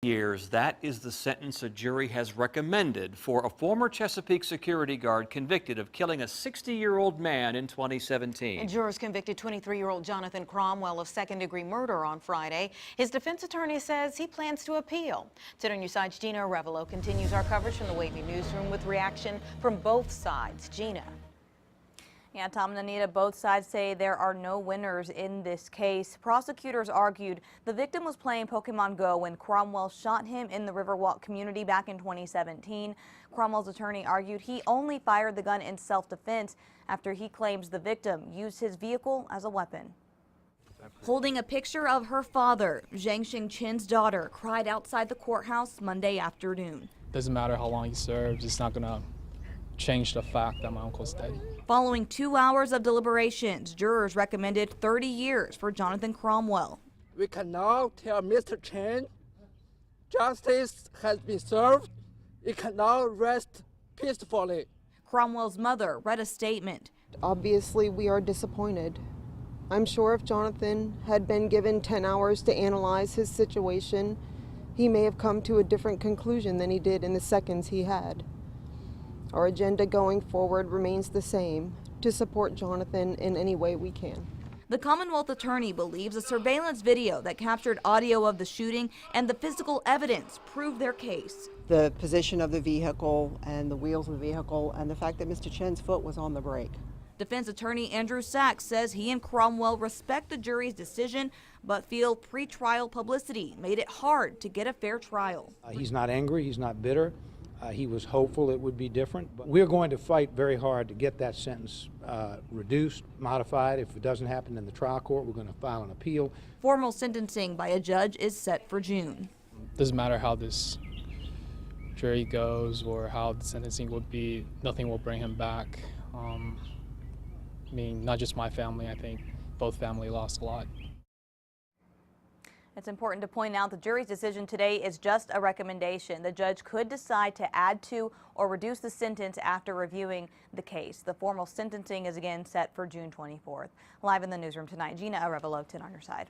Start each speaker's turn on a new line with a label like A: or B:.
A: Years. That is the sentence a jury has recommended for a former Chesapeake security guard convicted of killing a 60-year-old man in 2017.
B: And jurors convicted 23-year-old Jonathan Cromwell of second-degree murder on Friday. His defense attorney says he plans to appeal. 10 on your side's Gina Arevalo continues our coverage from the Wavy Newsroom with reaction from both sides. Gina.
C: Yeah, Tom and Anita, both sides say there are no winners in this case. Prosecutors argued the victim was playing Pokemon Go when Cromwell shot him in the Riverwalk community back in 2017. Cromwell's attorney argued he only fired the gun in self-defense after he claims the victim used his vehicle as a weapon. Holding a picture of her father, Zhang Xingqin's daughter cried outside the courthouse Monday afternoon.
D: Doesn't matter how long he serves, it's not going to change the fact that my uncle's dead.
C: Following 2 hours of deliberations, jurors recommended 30 years for Jonathan Cromwell.
E: We can now tell Mr. Chen justice has been served. He can now rest peacefully.
C: Cromwell's mother read a statement.
F: Obviously, we are disappointed. I'm sure if Jonathan had been given 10 hours to analyze his situation, he may have come to a different conclusion than he did in the seconds he had. Our agenda going forward remains the same, to support Jonathan in any way we can.
C: The Commonwealth attorney believes a surveillance video that captured audio of the shooting and the physical evidence prove their case.
G: The position of the vehicle and the wheels of the vehicle and the fact that Mr. Chen's foot was on the brake.
C: Defense attorney Andrew Sachs says he and Cromwell respect the jury's decision, but feel pretrial publicity made it hard to get a fair trial.
H: He's not angry, he's not bitter. He was hopeful it would be different, but we're going to fight very hard to get that sentence reduced, modified. If it doesn't happen in the trial court, we're going to file an appeal.
C: Formal sentencing by a judge is set for June.
D: Doesn't matter how this jury goes or how the sentencing would be, nothing will bring him back. I mean, not just my family, I think both families lost a lot. It's important to point out the jury's decision today is just a recommendation. The judge could decide to add to or reduce the sentence after reviewing the case. The formal sentencing is again set for June 24th. Live in the newsroom tonight, Gina Arevalo, 10 on your side.